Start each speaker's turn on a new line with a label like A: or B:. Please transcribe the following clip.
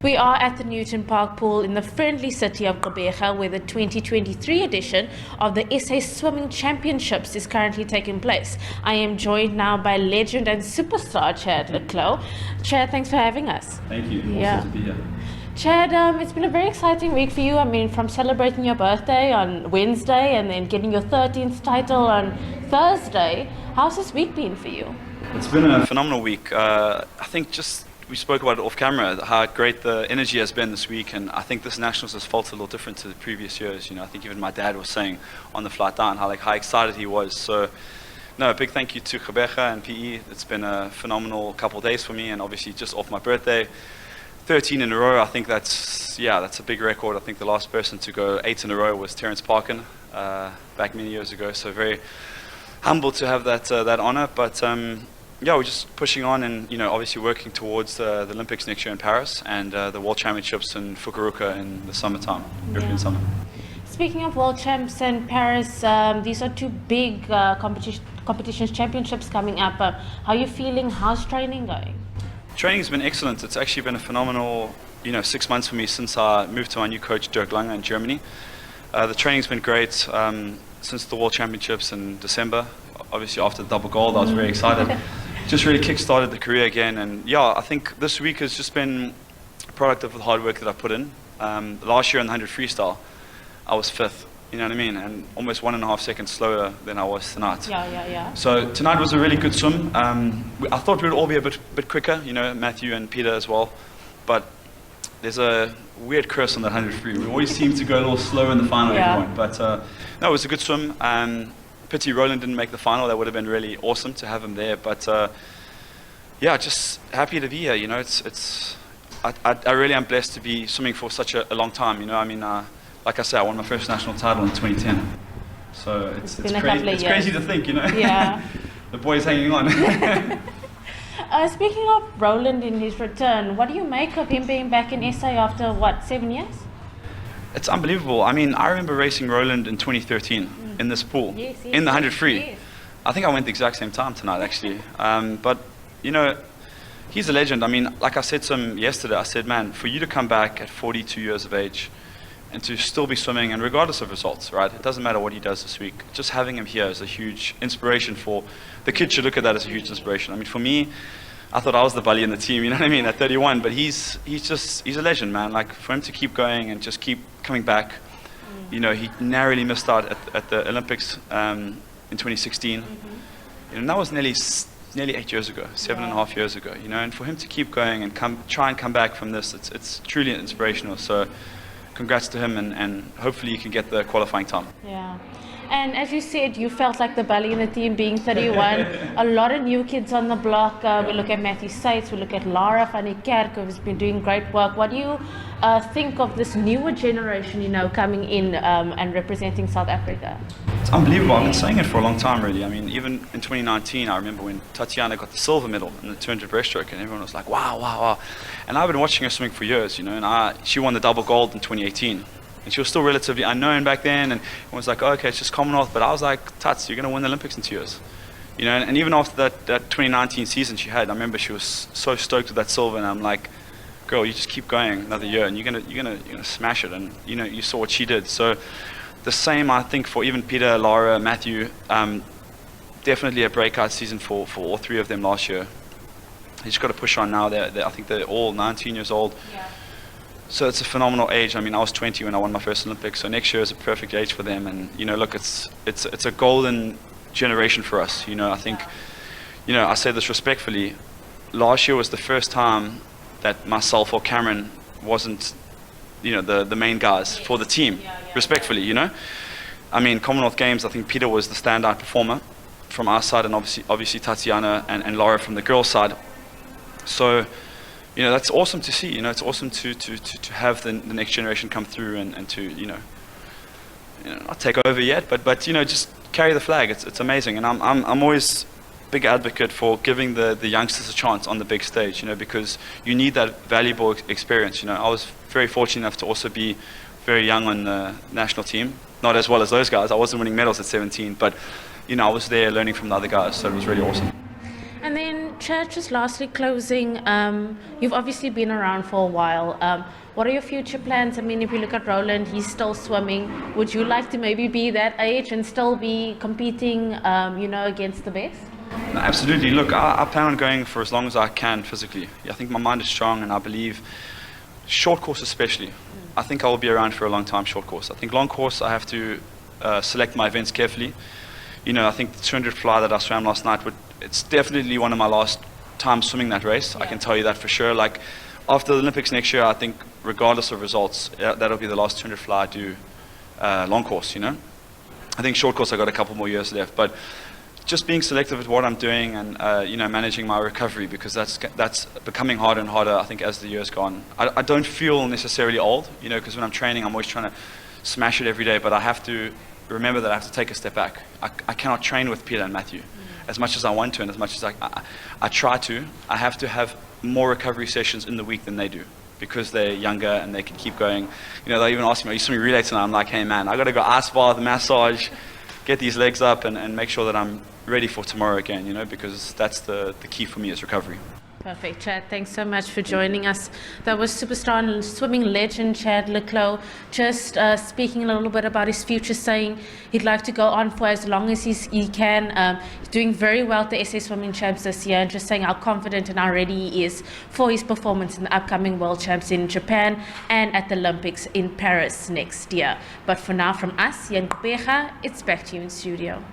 A: We are at the Newton Park pool in the friendly city of Gqeberha, where the 2023 edition of the SA Swimming Championships is currently taking place. I am joined now by legend and superstar Chad Le Clos. Chad, thanks for having us.
B: Thank you. Awesome to be here.
A: Chad, it's been a very exciting week for you. I mean, from celebrating your birthday on Wednesday and then getting your 13th title on Thursday. How's this week been for you?
B: It's been a phenomenal week. I think we spoke about it off camera, how great the energy has been this week, and I think this Nationals has felt a little different to the previous years. I think even my dad was saying on the flight down how excited he was. So, no, a big thank you to Gqeberha and PE. It's been a phenomenal couple of days for me, and obviously just off my birthday, 13 in a row. I think that's a big record. I think the last person to go 8 in a row was Terence Parkin back many years ago. So very humbled to have that honor, but. We're just pushing on and, obviously working towards the Olympics next year in Paris and the World Championships in Fukuoka in the summertime, European summer.
A: Speaking of World Champs in Paris, these are two big competitions, championships coming up. How are you feeling? How's training going?
B: Training's been excellent. It's actually been a phenomenal, 6 months for me since I moved to my new coach, Dirk Lange, in Germany. The training's been great since the World Championships in December. Obviously, after the double gold, I was very excited. Just really kick-started the career again, and I think this week has just been a product of the hard work that I put in. Last year in the 100 freestyle, I was 5th, you know what I mean, and almost 1.5 seconds slower than I was tonight. So tonight was a really good swim. I thought we'd all be a bit quicker, Matthew and Peter as well, but there's a weird curse on that 100 free. We always seem to go a little slow in the final point, but no, it was a good swim. Pity Roland didn't make the final. That would have been really awesome to have him there. But just happy to be here. I really am blessed to be swimming for such a long time. Like I said, I won my first national title in 2010. So it's crazy to think.
A: Yeah.
B: The boy's hanging on.
A: Speaking of Roland in his return, what do you make of him being back in SA after 7 years?
B: It's unbelievable. I remember racing Roland in 2013 in this pool, in the 100 free.
A: Yes.
B: I think I went the exact same time tonight, actually. But, he's a legend. Like I said to him yesterday, I said, man, for you to come back at 42 years of age and to still be swimming, and regardless of results, right? It doesn't matter what he does this week. Just having him here is a huge inspiration for the kids. Should look at that as a huge inspiration. For me, I thought I was the bully in the team, at 31, but he's a legend, man. For him to keep going and just keep coming back, he narrowly missed out at the Olympics in 2016. And that was nearly 8 years ago, 7.5 years ago, and for him to keep going and try and come back from this, it's truly inspirational. So congrats to him, and hopefully you can get the qualifying time.
A: Yeah. And as you said, you felt like the bully in the team being 31. A lot of new kids on the block. We look at Matthew Sates, we look at Lara van der Kerk, who's been doing great work. What do you think of this newer generation, coming in and representing South Africa?
B: It's unbelievable. I've been saying it for a long time, really. Even in 2019, I remember when Tatiana got the silver medal in the 200 breaststroke, and everyone was like, wow. And I've been watching her swimming for years, and she won the double gold in 2018. And she was still relatively unknown back then, and it was like, okay, it's just Commonwealth. But I was like, Tats, you're going to win the Olympics in 2 years. And even after that 2019 season she had, I remember she was so stoked with that silver, and I'm like, girl, you just keep going another year, and you're gonna smash it. And you saw what she did. So the same, I think, for even Peter, Lara, Matthew. Definitely a breakout season for all three of them last year. They just got to push on now. I think they're all 19 years old.
A: Yeah.
B: So it's a phenomenal age. I was 20 when I won my first Olympics, so next year is a perfect age for them. And look, it's a golden generation for us. I think, I say this respectfully. Last year was the first time that myself or Cameron wasn't, the main guys for the team. Respectfully, Commonwealth Games, I think Peter was the standout performer from our side, and obviously Tatiana and Laura from the girls' side. So. That's awesome to see. It's awesome to have the next generation come through and to not take over yet, but just carry the flag. It's amazing, and I'm always a big advocate for giving the youngsters a chance on the big stage. Because you need that valuable experience. I was very fortunate enough to also be very young on the national team, not as well as those guys. I wasn't winning medals at 17, but I was there learning from the other guys, so it was really awesome.
A: And then Chad, just lastly closing, you've obviously been around for a while. What are your future plans? I mean, if you look at Roland, he's still swimming. Would you like to maybe be that age and still be competing, against the best?
B: No, absolutely. Look, I plan on going for as long as I can physically. I think my mind is strong, and I believe short course especially. I think I will be around for a long time short course. I think long course I have to select my events carefully. I think the 200 fly that I swam last night, it's definitely one of my last times swimming that race. I can tell you that for sure. Like after the Olympics next year, I think regardless of results, that'll be the last 200 fly I do long course. I think short course I got a couple more years left, but just being selective at what I'm doing and managing my recovery, because that's becoming harder and harder, I think, as the years go on. I don't feel necessarily old, because when I'm training I'm always trying to smash it every day, but I have to remember that I have to take a step back. I cannot train with Peter and Matthew as much as I want to, and as much as I try to. I have to have more recovery sessions in the week than they do, because they're younger and they can keep going. They even ask me, are you swimming relay tonight? I'm like, hey man, I got to go ice bath, massage, get these legs up and make sure that I'm ready for tomorrow again, because that's the key for me is recovery.
A: Perfect, Chad. Thanks so much for joining us. That was superstar and swimming legend Chad Le Clos, just speaking a little bit about his future, saying he'd like to go on for as long as he can. He's doing very well at the SA Swimming Champs this year, and just saying how confident and how ready he is for his performance in the upcoming World Champs in Japan and at the Olympics in Paris next year. But for now, from us here in Gqeberha, it's back to you in studio.